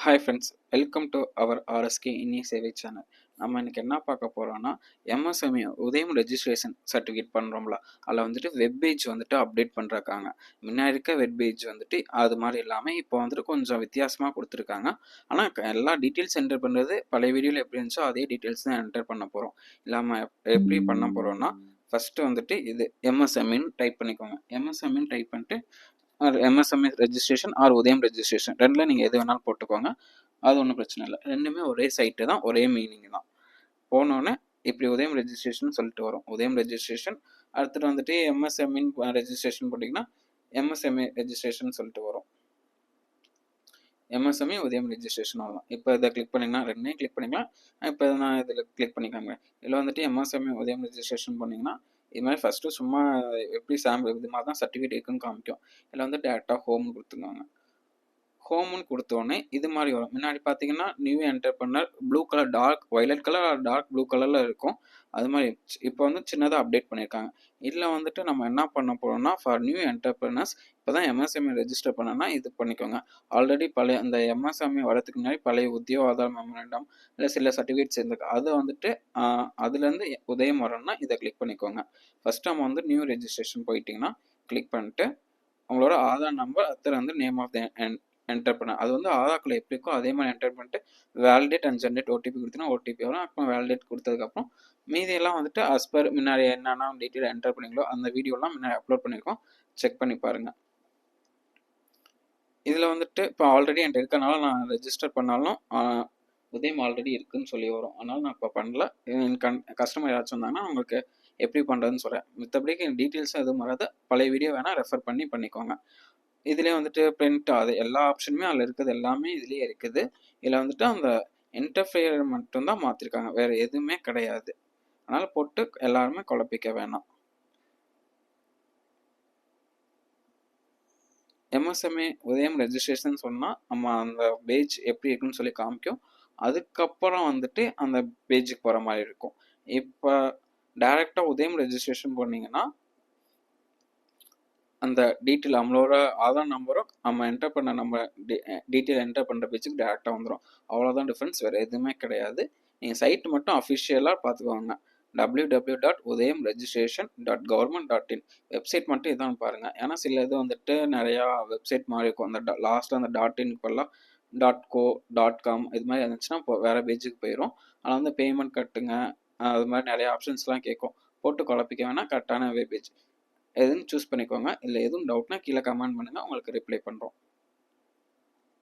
Hi friends, welcome to our RSK இனிய சேவை channel. நம்ம இன்னைக்கு என்ன பார்க்க போகிறோம்னா, எம்எஸ்எம்இ உதயம் ரெஜிஸ்ட்ரேஷன் சர்டிஃபிகேட் பண்ணுறோம்ல, அதில் வந்துட்டு வெப் பேஜ் வந்துட்டு அப்டேட் பண்ணுறாங்க. முன்னாடி இருக்க வெப் பேஜ் வந்துட்டு அது மாதிரி இல்லாமல் இப்போ வந்துட்டு கொஞ்சம் வித்தியாசமாக கொடுத்துருக்காங்க. ஆனால் எல்லா டீட்டெயில்ஸ் என்டர் பண்ணுறது பழைய வீடியோவில் எப்படி இருந்துச்சோ அதே டீட்டெயில்ஸ் தான் என்டர் பண்ண போகிறோம். இல்லாமல் எப்படி பண்ண போகிறோம்னா, ஃபஸ்ட்டு வந்துட்டு இது எம்எஸ்எம்இன்னு டைப் பண்ணிக்கோங்க. எம்எஸ்எம்இன்னு டைப் பண்ணிட்டு எம்எஸ்எம்இ ரெஜிஸ்ட்ரேஷன் ஆர் உதயம் ரெஜிஸ்ட்ரேஷன் ரெண்டில் நீங்கள் எது வேணாலும் போட்டுக்கோங்க. அது ஒன்றும் பிரச்சனை இல்லை. ரெண்டுமே ஒரே சைட்டு தான், ஒரே மீனிங் தான். போனோடனே இப்படி உதயம் ரெஜிஸ்ட்ரேஷன் சொல்லிட்டு வரும். உதயம் ரெஜிஸ்ட்ரேஷன் அடுத்துட்டு வந்துட்டு எம்எஸ்எம்இன் ரெஜிஸ்ட்ரேஷன் போட்டிங்கன்னா எம்எஸ்எம்இ ரெஜிஸ்ட்ரேஷன் சொல்லிட்டு வரும். எம்எஸ்எம்இ உதயம் ரெஜிஸ்ட்ரேஷன் ஆகலாம். இப்போ இதை கிளிக் பண்ணிங்கன்னா ரெண்டையும் கிளிக் பண்ணிக்கலாம். இப்போ நான் இதில் கிளிக் பண்ணிக்காங்க. இதில் வந்துட்டு எம்எஸ்எம்இ உதயம் ரெஜிஸ்ட்ரேஷன் பண்ணிங்கன்னா இது மாதிரி ஃபஸ்ட்டு சும்மா எப்படி சாம்பிள் இது மாதிரி தான் சர்டிஃபிகேட் இருக்குன்னு காமிக்கும். இதில் வந்து டேரெக்டாக ஹோம்னு கொடுத்துருக்காங்க. ஹோம்னு கொடுத்தோடனே இது மாதிரி வரும். முன்னாடி பார்த்தீங்கன்னா new entrepreneur blue colour dark violet colour dark blue கலரில் இருக்கும். அது மாதிரி இப்போ வந்து சின்னதாக அப்டேட் பண்ணியிருக்காங்க. இதில் வந்துட்டு நம்ம என்ன பண்ண போகிறோம்னா, ஃபார் நியூ என்டர்பிரனர்ஸ் இப்போ தான் எம்எஸ்எம்இ ரெஜிஸ்டர் பண்ணனா இது பண்ணிக்கோங்க. ஆல்ரெடி பழைய அந்த எம்எஸ்எம்இ வரதுக்கு முன்னாடி பழைய உத்தியோக ஆதார் மெமரண்டம் இல்லை சில சர்டிஃபிகேட்ஸ் இருந்திருக்கு. அதை வந்துட்டு அதுலேருந்து உதயம் வரணும்னா இதை கிளிக் பண்ணிக்கோங்க. ஃபஸ்ட் நம்ம வந்து நியூ ரெஜிஸ்ட்ரேஷன் போயிட்டிங்கன்னா கிளிக் பண்ணிட்டு உங்களோட ஆதார் நம்பர் அடுத்து வந்து நேம் ஆஃப் த என்டர் பண்ண அது வந்து ஆதார்க்குள்ள எப்படி இருக்கோ அதே மாதிரி என்டர் பண்ணிட்டு வேலிடேட் அண்ட் ஜென்ரேட் ஓடிபி கொடுத்தீங்கன்னா ஓடிபி வரும். அப்புறம் வேலிடேட் கொடுத்ததுக்கப்புறம் மீதியெல்லாம் வந்துட்டு அஸ் பர் முன்னாடி என்னென்ன டீட்டெயில் என்டர் பண்ணீங்களோ அந்த வீடியோலாம் முன்னாடி அப்லோட் பண்ணியிருக்கோம். செக் பண்ணி பாருங்கள். இதில் வந்துட்டு இப்போ ஆல்ரெடி என்கிட்ட இருக்கனால நான் ரெஜிஸ்டர் பண்ணாலும் உதயம் ஆல்ரெடி இருக்குதுன்னு சொல்லி வரும். அதனால் நான் இப்போ பண்ணல. கஸ்டமர் யாராச்சும் வந்தாங்கன்னா அவங்களுக்கு எப்படி பண்ணுறதுன்னு சொல்கிறேன். மற்றபடிக்கு டீட்டெயில்ஸும் எதுவும் வராது. பழைய வீடியோ வேணால் ரெஃபர் பண்ணிக்கோங்க. இதிலே வந்துட்டு பிரிண்ட் அது எல்லா ஆப்ஷனுமே அதில் இருக்குது. எல்லாமே இதுலேயே இருக்குது. இதில் வந்துட்டு அந்த இன்டர்ஃபியர் மட்டும்தான் மாற்றிருக்காங்க, வேறு எதுவுமே கிடையாது. அதனால் போட்டு எல்லாருமே குழப்பிக்க வேணாம். எம்எஸ்எம்இ உதயம் ரெஜிஸ்ட்ரேஷன் சொன்னால் நம்ம அந்த பேஜ் எப்படி இருக்குன்னு சொல்லி காமிக்கும். அதுக்கப்புறம் வந்துட்டு அந்த பேஜுக்கு போகிற மாதிரி இருக்கும். இப்போ டைரெக்டாக உதயம் ரெஜிஸ்ட்ரேஷன் பண்ணிங்கன்னா அந்த டீட்டெயில் நம்மளோட ஆதார் நம்பரும் நம்ம என்டர் பண்ண நம்ம டீட்டெயில் என்டர் பண்ணுற பேஜுக்கு டேரெக்டாக வந்துடும். அவ்வளோதான் டிஃப்ரென்ஸ், வேறு எதுவுமே கிடையாது. நீங்கள் சைட்டு மட்டும் அஃபிஷியலாக பார்த்துக்கோங்க. www.udayamregistration.government.in வெப்சைட் மட்டும் இதான் பாருங்கள். ஏன்னா சில இது வந்துட்டு நிறையா வெப்சைட் மாதிரி இருக்கும். அந்த லாஸ்ட்டில் அந்த .in .co .com இது மாதிரி இருந்துச்சுன்னா இப்போ வேறு பேஜுக்கு போயிடும். அதில் வந்து பேமெண்ட் கட்டுங்க அது மாதிரி நிறைய ஆப்ஷன்ஸ்லாம் கேட்கும். போட்டு குழப்பிக்க வேணால் கரெக்டான பேஜ் எதுன்னு சூஸ் பண்ணிக்கோங்க. இல்லை எதுவும் டவுட்னா கீழே கமெண்ட் பண்ணுங்கள், உங்களுக்கு ரிப்ளை பண்ணுறோம்.